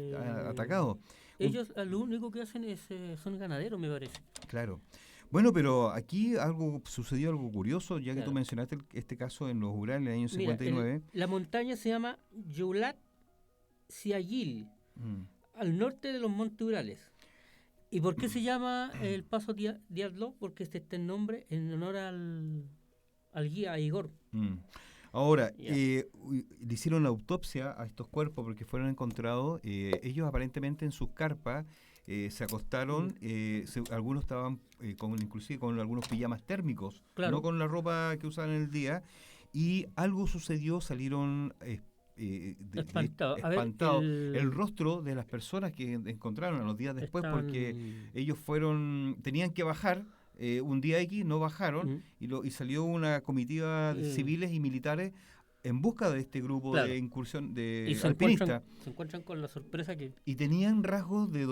atacado. Ellos lo único que hacen es son ganaderos, me parece. Claro. Bueno, pero aquí sucedió algo curioso, ya que tú mencionaste este caso en los Urales en el año 59. La montaña se llama Yulat Siagil, al norte de los Montes Urales. ¿Y por qué se llama el paso Dyatlov? Porque este está el nombre en honor al guía, a Igor. Ahora, le hicieron la autopsia a estos cuerpos porque fueron encontrados. Ellos aparentemente en sus carpas se acostaron. Algunos estaban inclusive con algunos pijamas térmicos, no con la ropa que usaban en el día. Y algo sucedió, salieron espantados. El rostro de las personas que encontraron a los días después, porque ellos tenían que bajar. Un día X no bajaron y salió una comitiva de civiles y militares en busca de este grupo de incursión de alpinistas. Se encuentran con la sorpresa que... Y tenían rasgos de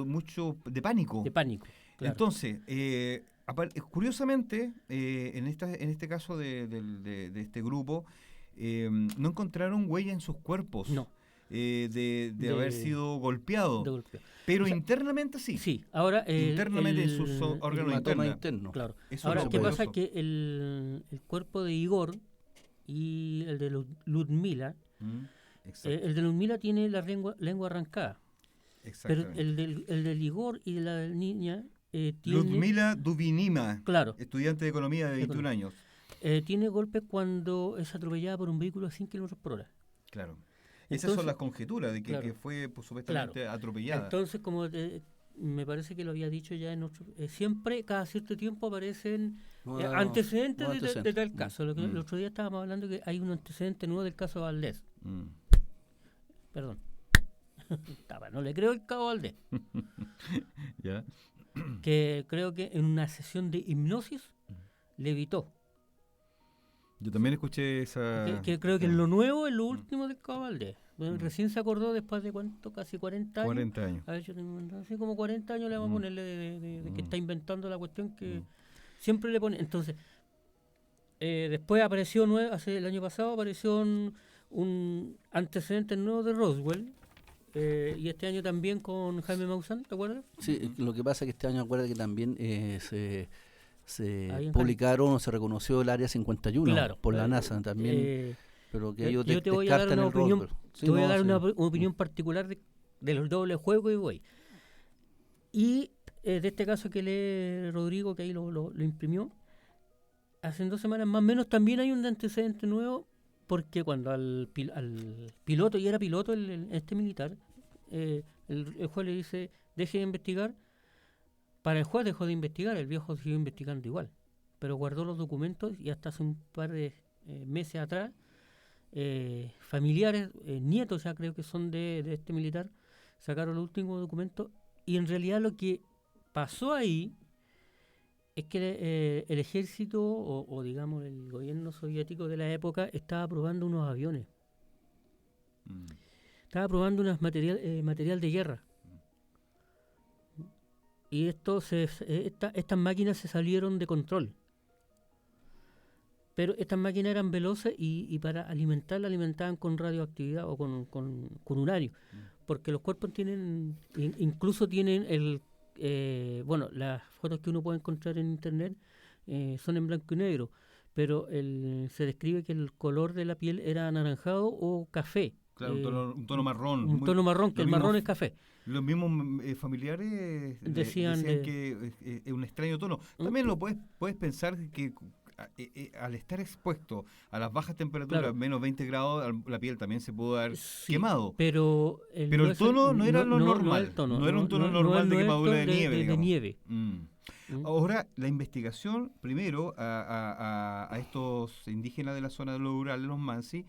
pánico. De pánico, claro. Entonces, curiosamente, en este caso de este grupo, no encontraron huella en sus cuerpos. No. De haber sido golpeado. Pero internamente sí. Sí, ahora internamente en sus órganos internos. Claro. Eso ahora, ¿qué curioso. pasa? Que el cuerpo de Igor y el de Ludmila, el de Ludmila tiene la lengua arrancada. Pero el del Igor y de la niña tiene... Ludmila Dubinima, claro, estudiante de economía de 21 años. tiene golpes cuando es atropellada por un vehículo a 100 kilómetros por hora. Claro. Esas Entonces, son las conjeturas de que, claro, que fue pues, supuestamente claro. atropellada. Entonces, como me parece que lo había dicho ya en otro, siempre, cada cierto tiempo aparecen antecedentes de tal caso. El otro día estábamos hablando que hay un antecedente nuevo del caso Valdés. Perdón. No le creo el caso Valdés. ¿Ya? Que creo que en una sesión de hipnosis le evitó. Yo también escuché esa... Que creo que es lo nuevo, es lo último del caso Valdés. Recién se acordó después de ¿cuánto? Casi 40 años. 40 años. A ver, yo tengo así como 40 años le vamos a ponerle de que está inventando la cuestión que siempre le pone. Entonces, después apareció, el año pasado apareció un antecedente nuevo de Roswell. Y este año también con Jaime Maussan, ¿te acuerdas? Sí, lo que pasa es que este año acuerda que también se Ahí en publicaron o se reconoció el Área 51 Claro, por la NASA también, pero que ellos yo te voy a dar descartan una el opinión, Roswell. Sí, te voy a no, dar sí. una opinión particular de los dobles juegos y voy. Y de este caso que lee Rodrigo, que ahí lo imprimió, hace 2 semanas más o menos también hay un antecedente nuevo, porque cuando al piloto, y era piloto este militar, el juez le dice, deje de investigar. Para el juez dejó de investigar, el viejo siguió investigando igual, pero guardó los documentos y hasta hace un par de meses atrás, familiares, nietos ya creo que son de este militar, sacaron los últimos documentos y en realidad lo que pasó ahí es que el ejército o digamos el gobierno soviético de la época estaba probando unos aviones, estaba probando material de guerra. Y estas máquinas se salieron de control. Pero estas máquinas eran veloces y para alimentarlas alimentaban con radioactividad o con uranio. Porque los cuerpos tienen, incluso tienen las fotos que uno puede encontrar en internet son en blanco y negro. Pero se describe que el color de la piel era anaranjado o café. Claro, un tono marrón. Un tono marrón, que el marrón es café. Los mismos familiares decían que es un extraño tono. También lo puedes pensar que al estar expuesto a las bajas temperaturas, claro, menos 20 grados, la piel también se pudo haber quemado. Pero el tono no era lo normal. No era un tono normal de quemadura de nieve. De nieve. Ahora, la investigación, primero, a estos indígenas de la zona de los rurales, los Mansi,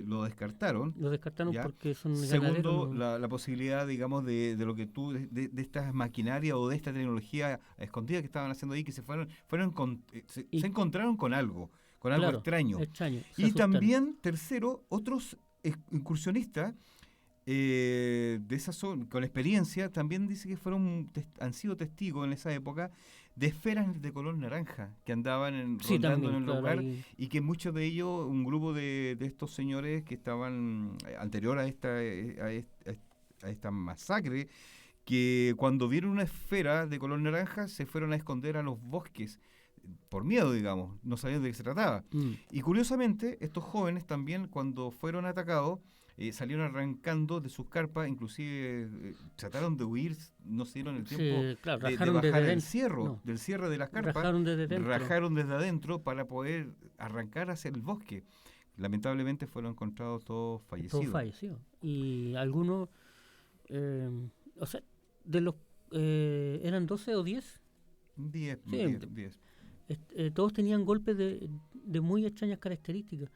lo descartaron. Lo descartaron ¿ya? Porque son Segundo, ganaderos, la posibilidad, digamos, de lo que tú, de estas maquinarias o de esta tecnología escondida que estaban haciendo ahí, que se encontraron con algo claro, extraño. Se Y asustaron. también, tercero, otros incursionistas de esa zona, con experiencia, también dice que han sido testigos en esa época de esferas de color naranja que andaban rondando también, en el claro, lugar, y que muchos de ellos, un grupo de estos señores que estaban anterior a esta masacre, que cuando vieron una esfera de color naranja se fueron a esconder a los bosques por miedo, digamos, no sabían de qué se trataba. Y curiosamente, estos jóvenes también, cuando fueron atacados, salieron arrancando de sus carpas, inclusive trataron de huir, no se dieron el tiempo de bajar del cierre de las carpas, rajaron desde adentro para poder arrancar hacia el bosque. Lamentablemente fueron encontrados todos fallecidos. Y algunos, o sea, de los, ¿eran 12 o 10? 10. Todos tenían golpes de muy extrañas características.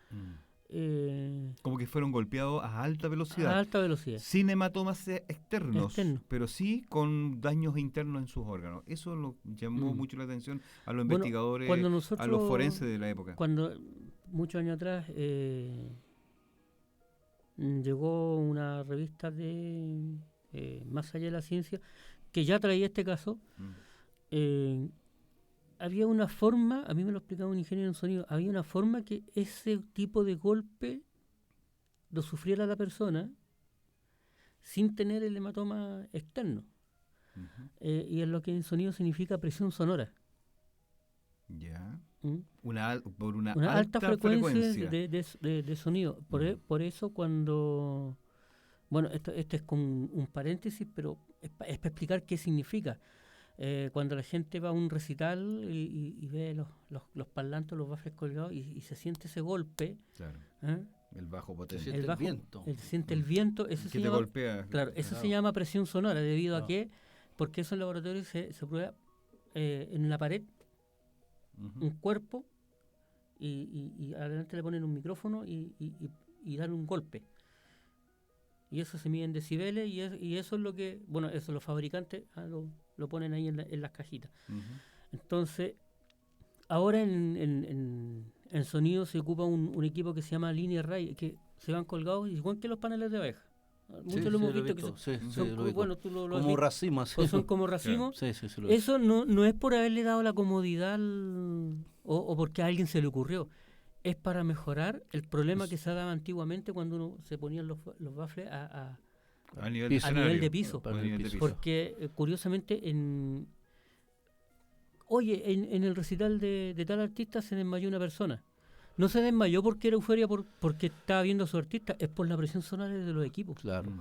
Como que fueron golpeados a alta velocidad. A alta velocidad. Sin hematomas externos, pero sí con daños internos en sus órganos. Eso lo llamó mucho la atención a los investigadores, a los forenses de la época. Cuando, muchos años atrás, llegó una revista de Más allá de la ciencia, que ya traía este caso, había una forma, a mí me lo explicaba un ingeniero en sonido, había una forma que ese tipo de golpe lo sufriera la persona sin tener el hematoma externo. Y es lo que en sonido significa presión sonora. Ya. Por una alta frecuencia de sonido. Por eso cuando... Bueno, esto es con un paréntesis, pero es para explicar qué significa. cuando la gente va a un recital y ve los parlantes, los baffles colgados y se siente ese golpe. Claro. ¿eh? El bajo Se potente. siente el viento. Siente el viento, eso Que se te llama, golpea. claro, eso Claro. se llama presión sonora, debido a Claro. que, porque eso en laboratorio se prueba en la pared, Ujú. un cuerpo, y adelante le ponen un micrófono y dan un golpe. Y eso se mide en decibeles, y eso es lo que, bueno, eso los fabricantes lo ponen ahí en las cajitas. Ujú. Entonces, ahora en sonido se ocupa un equipo que se llama Linear Ray, que se van colgados igual que los paneles de abeja. Muchos lo hemos visto, que son lo ubico. bueno, tú lo has Como visto, racimos. o son como racimos. Sí, lo ubico. Eso no es por haberle dado la comodidad o porque a alguien se le ocurrió. Es para mejorar el problema que se daba antiguamente cuando uno se ponían los baffles a A nivel Piso. a escenario. nivel de piso. A nivel de piso. Porque curiosamente en el recital de tal artista se desmayó una persona. No se desmayó porque era euforia porque estaba viendo a su artista, es por la presión sonora de los equipos. Claro.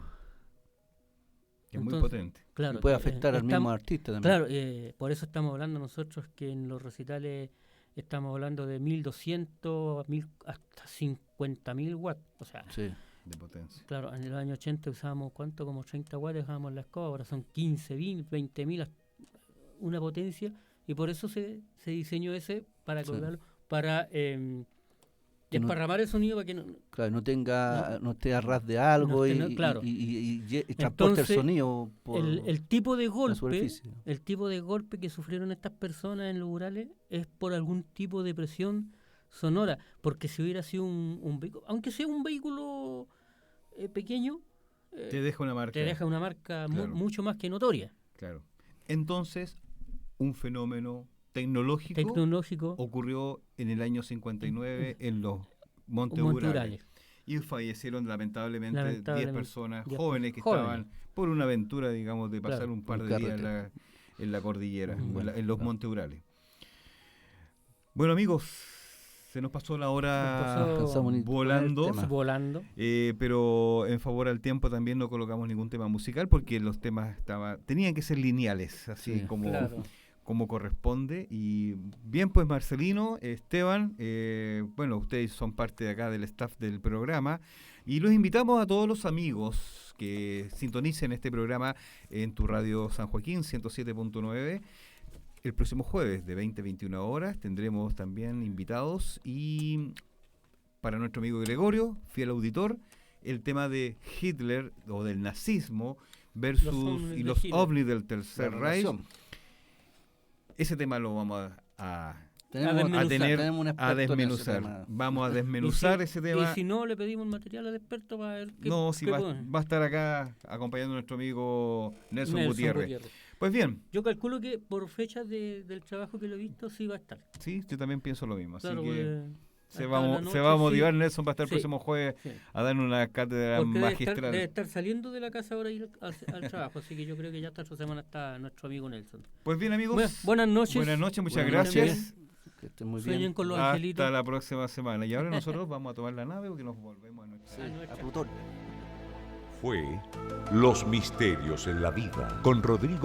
Que es muy Entonces, potente. Claro, Y puede afectar al mismo estamos- artista también. Claro, por eso estamos hablando nosotros que en los recitales estamos hablando de 1200 hasta 50.000 watts. O sea, Sí. De potencia. claro, en los años 80 usábamos ¿cuánto? Como 30 watts dejábamos la escoba, ahora son 15, 20.000, una potencia, y por eso se diseñó ese para Sí. colgarlo, para Que no- desparramar el sonido para que no... Claro, no esté a ras de algo No esté, claro. y transporte Entonces, el sonido por el tipo de la golpe, superficie. el tipo de golpe que sufrieron estas personas en los murales es por algún tipo de presión sonora, porque si hubiera sido un vehículo, aunque sea un vehículo pequeño, Te deja una marca. te deja una marca Claro. mucho más que notoria. Claro. Entonces, un fenómeno tecnológico Tecnológico, ocurrió en el año 59 en los Montes Montes Urales. Urales. Y fallecieron lamentablemente 10 Lamentablemente, personas 10 jóvenes que jóvenes. estaban por una aventura, digamos, de pasar Claro, un par un de días carrete. en la cordillera, Ujú. en los Montes Urales. Bueno, amigos, se nos pasó la hora Nos pasó Alcanzamos ni volando. poner el tema. volando. Pero en favor al tiempo también no colocamos ningún tema musical porque los temas tenían que ser lineales, así Sí. como, Claro. como corresponde. Y bien, pues Marcelino, Esteban, bueno, ustedes son parte de acá del staff del programa y los invitamos a todos los amigos que sintonicen este programa en tu radio San Joaquín 107.9. El próximo jueves de 20 a 21 horas tendremos también invitados y para nuestro amigo Gregorio, fiel auditor, el tema de Hitler o del nazismo versus ovnis y de los Hitler. ovnis del Tercer La Reich. relación. Ese tema lo vamos a desmenuzar. tener, tenemos un a experto en ese desmenuzar. tema. Vamos a desmenuzar ese tema. Y si no, le pedimos material al experto para ver qué... No, si qué va, puede. va a estar acá acompañando a nuestro amigo Nelson Gutiérrez. Pues bien, Yo calculo que por fechas del trabajo que lo he visto, sí va a estar. sí, yo también pienso lo mismo. Así Claro, que porque se hasta va, la se noche, va a sí. motivar Nelson para estar el Sí. próximo jueves Sí. a darnos una cátedra Porque magistral. debe estar saliendo de la casa ahora y ir al trabajo, así que yo creo que ya esta semana está nuestro amigo Nelson. Pues bien, amigos. Buenas noches. Buenas noches, muchas Buenas gracias. Que estén muy Sueñen bien. con los Hasta angelitos. la próxima semana. Y ahora nosotros vamos a tomar la nave porque nos volvemos a nuestra. Sí, a nuestra- a Plutón. Fue Los Misterios en la Vida con Rodrigo